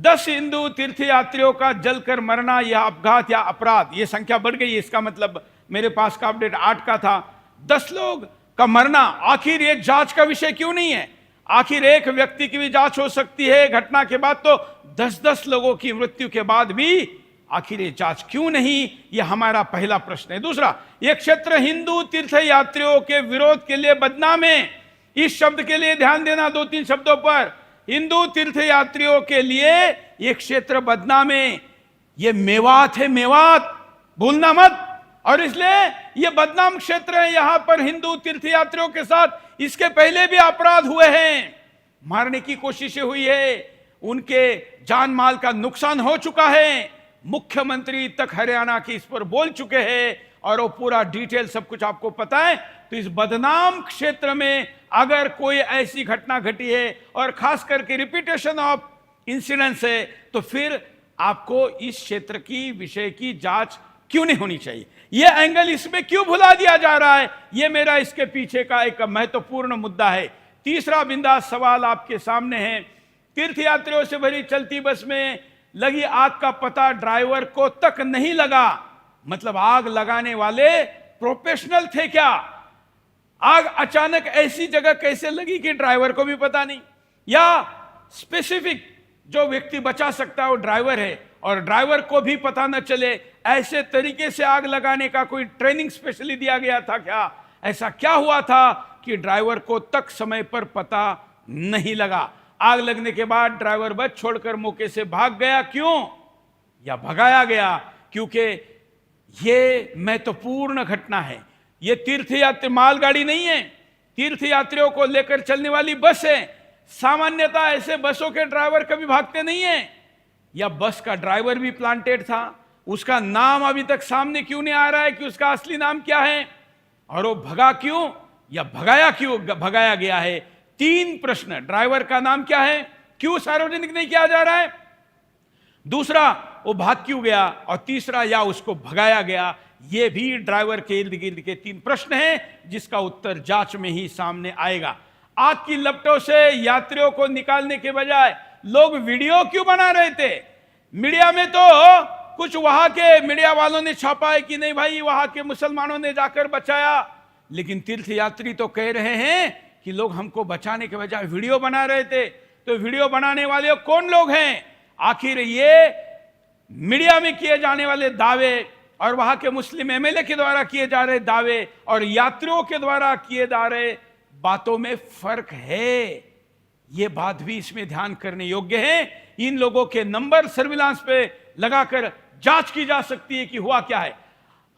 10 हिंदू तीर्थयात्रियों का जलकर मरना या अपघात या अपराध, यह संख्या बढ़ गई। इसका मतलब मेरे पास का अपडेट 8 का था। 10 लोग का मरना, आखिर ये जांच का विषय क्यों नहीं है? आखिर एक व्यक्ति की भी जांच हो सकती है घटना के बाद, तो 10-10 लोगों की मृत्यु के बाद भी आखिर ये जांच क्यों नहीं? यह हमारा पहला प्रश्न है। दूसरा, यह क्षेत्र हिंदू तीर्थयात्रियों के विरोध के लिए बदनाम है। इस शब्द के लिए ध्यान देना, 2-3 शब्दों पर। हिंदू तीर्थयात्रियों के लिए यह क्षेत्र बदनाम है। यह मेवात है, मेवात, भूलना मत। और इसलिए यह बदनाम क्षेत्र है। यहां पर हिंदू तीर्थयात्रियों के साथ इसके पहले भी अपराध हुए हैं, मारने की कोशिशें हुई है, उनके जान माल का नुकसान हो चुका है। मुख्यमंत्री तक हरियाणा की इस पर बोल चुके हैं और वो पूरा डिटेल सब कुछ आपको पता है। तो इस बदनाम क्षेत्र में अगर कोई ऐसी घटना घटी है और खास करके रिपीटेशन ऑफ इंसिडेंट्स है, तो फिर आपको इस क्षेत्र की विषय की जांच क्यों नहीं होनी चाहिए? यह एंगल इसमें क्यों भुला दिया जा रहा है? यह मेरा इसके पीछे का एक महत्वपूर्ण मुद्दा है। तीसरा बिंदास सवाल आपके सामने है। तीर्थयात्रियों से भरी चलती बस में लगी आग का पता ड्राइवर को तक नहीं लगा। मतलब आग लगाने वाले प्रोफेशनल थे क्या? आग अचानक ऐसी जगह कैसे लगी कि ड्राइवर को भी पता नहीं? या स्पेसिफिक जो व्यक्ति बचा सकता है वो ड्राइवर है और ड्राइवर को भी पता न चले, ऐसे तरीके से आग लगाने का कोई ट्रेनिंग स्पेशली दिया गया था क्या? ऐसा क्या हुआ था कि ड्राइवर को तक समय पर पता नहीं लगा? आग लगने के बाद ड्राइवर बस छोड़कर मौके से भाग गया, क्यों? या भगाया गया? क्योंकि यह महत्वपूर्ण घटना है। यह तीर्थयात्री मालगाड़ी नहीं है, तीर्थयात्रियों को लेकर चलने वाली बस है। सामान्यतः ऐसे बसों के ड्राइवर कभी भागते नहीं है। या बस का ड्राइवर भी प्लांटेड था, उसका नाम अभी तक सामने क्यों नहीं आ रहा है कि उसका असली नाम क्या है, और वो भगा क्यों या भगाया क्यों, भगाया गया है? 3 प्रश्न। ड्राइवर का नाम क्या है, क्यों सार्वजनिक नहीं किया जा रहा है? दूसरा, वो भाग क्यों गया? और तीसरा, या उसको भगाया गया? ये भी ड्राइवर के इर्द गिर्द के 3 प्रश्न हैं जिसका उत्तर जांच में ही सामने आएगा। आग की लपटों से यात्रियों को निकालने के बजाय लोग वीडियो क्यों बना रहे थे? मीडिया में तो कुछ वहां के मीडिया वालों ने छापा है कि नहीं भाई वहां के मुसलमानों ने जाकर बचाया, लेकिन तीर्थयात्री तो कह रहे हैं कि लोग हमको बचाने के बजाय वीडियो बना रहे थे। तो वीडियो बनाने वाले कौन लोग हैं? आखिर ये मीडिया में किए जाने वाले दावे और वहां के मुस्लिम एमएलए के द्वारा किए जा रहे दावे और यात्रियों के द्वारा किए जा रहे बातों में फर्क है। यह बात भी इसमें ध्यान करने योग्य है। इन लोगों के नंबर सर्विलांस पे लगाकर जांच की जा सकती है कि हुआ क्या है।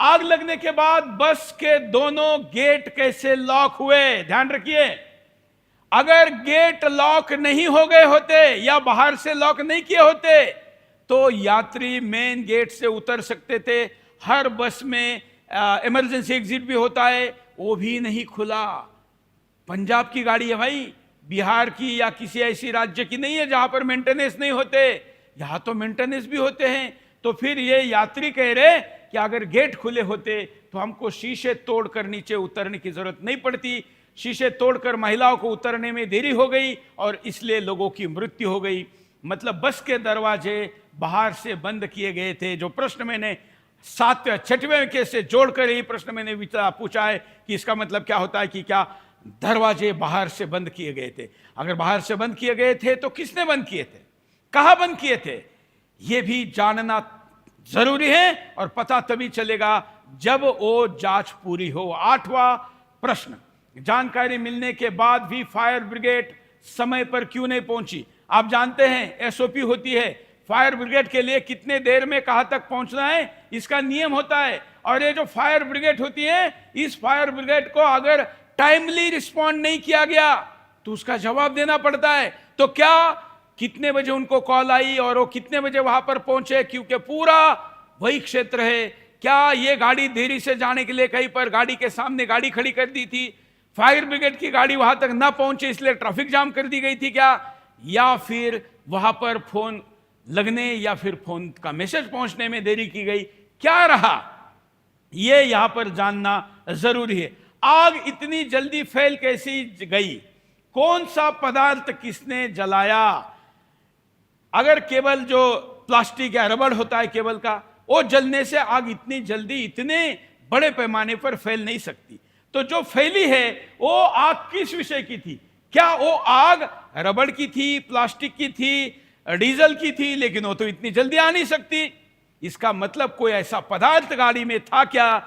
आग लगने के बाद बस के दोनों गेट कैसे लॉक हुए? ध्यान रखिए, अगर गेट लॉक नहीं हो गए होते या बाहर से लॉक नहीं किए होते तो यात्री मेन गेट से उतर सकते थे। हर बस में इमरजेंसी एग्जिट भी होता है, वो भी नहीं खुला। पंजाब की गाड़ी है भाई, बिहार की या किसी ऐसी राज्य की नहीं है जहां पर मेंटेनेंस नहीं होते। यहां तो मेंटेनेंस भी होते हैं। तो फिर ये यात्री कह रहे कि अगर गेट खुले होते तो हमको शीशे तोड़कर नीचे उतरने की जरूरत नहीं पड़ती। शीशे तोड़कर महिलाओं को उतरने में देरी हो गई और इसलिए लोगों की मृत्यु हो गई। मतलब बस के दरवाजे बाहर से बंद किए गए थे। जो प्रश्न मैंने 7वें 6वें के से जोड़कर यही प्रश्न मैंने पूछा है कि इसका मतलब क्या होता है कि क्या दरवाजे बाहर से बंद किए गए थे? अगर बाहर से बंद किए गए थे तो किसने बंद किए थे, कहां बंद किए थे, यह भी जानना जरूरी है और पता तभी चलेगा जब वो जांच पूरी हो। 8वां प्रश्न, जानकारी मिलने के बाद भी फायर ब्रिगेड समय पर क्यों नहीं पहुंची? आप जानते हैं एसओपी होती है, फायर ब्रिगेड के लिए कितने देर में कहां तक पहुंचना है इसका नियम होता है। और ये जो फायर ब्रिगेड होती है, इस फायर ब्रिगेड को अगर टाइमली रिस्पॉन्ड नहीं किया गया तो उसका जवाब देना पड़ता है। तो क्या कितने बजे उनको कॉल आई और वो कितने बजे वहां पर पहुंचे? क्योंकि पूरा वही क्षेत्र है। क्या ये गाड़ी देरी से जाने के लिए कहीं पर गाड़ी के सामने गाड़ी खड़ी कर दी थी? फायर ब्रिगेड की गाड़ी वहां तक ना पहुंचे इसलिए ट्रैफिक जाम कर दी गई थी क्या? या फिर वहां पर फोन लगने या फिर फोन का मैसेज पहुंचने में देरी की गई? क्या रहा, यह यहां पर जानना जरूरी है। आग इतनी जल्दी फैल कैसी गई? कौन सा पदार्थ किसने जलाया? अगर केवल जो प्लास्टिक या रबड़ होता है केबल का, वो जलने से आग इतनी जल्दी इतने बड़े पैमाने पर फैल नहीं सकती। तो जो फैली है वो आग किस विषय की थी? क्या वो आग रबड़ की थी, प्लास्टिक की थी, डीजल की थी? लेकिन वो तो इतनी जल्दी आ नहीं सकती। इसका मतलब कोई ऐसा पदार्थ गाड़ी में था क्या?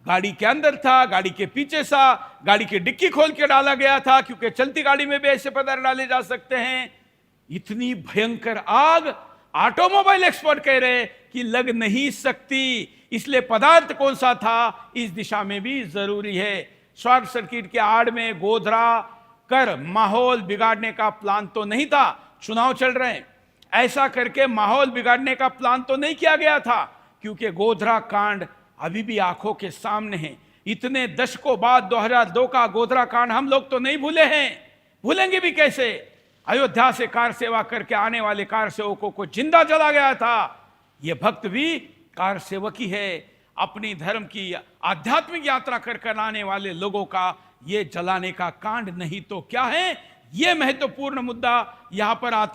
गाड़ी के अंदर था, गाड़ी के पीछे था, गाड़ी की डिक्की खोल के डाला गया था, क्योंकि चलती गाड़ी में भी ऐसे पदार्थ डाले जा सकते हैं। इतनी भयंकर आग ऑटोमोबाइल एक्सपर्ट कह रहे कि लग नहीं सकती। इसलिए पदार्थ कौन सा था, इस दिशा में भी जरूरी है। शॉर्ट सर्किट के आड़ में गोधरा कर माहौल बिगाड़ने का प्लान तो नहीं था। चुनाव चल रहे हैं, ऐसा करके माहौल बिगाड़ने का प्लान तो नहीं किया गया था, क्योंकि गोधरा कांड अभी भी आंखों के सामने है। इतने दशकों बाद 2002 का गोधरा कांड हम लोग तो नहीं भूले हैं, भूलेंगे भी कैसे? अयोध्या से कार सेवा करके आने वाले कार सेवकों को जिंदा जला गया था। ये भक्त भी कार सेवक ही है। अपनी धर्म की आध्यात्मिक यात्रा कर आने वाले लोगों का ये जलाने का कांड नहीं तो क्या है? ये महत्वपूर्ण मुद्दा यहां पर आता है।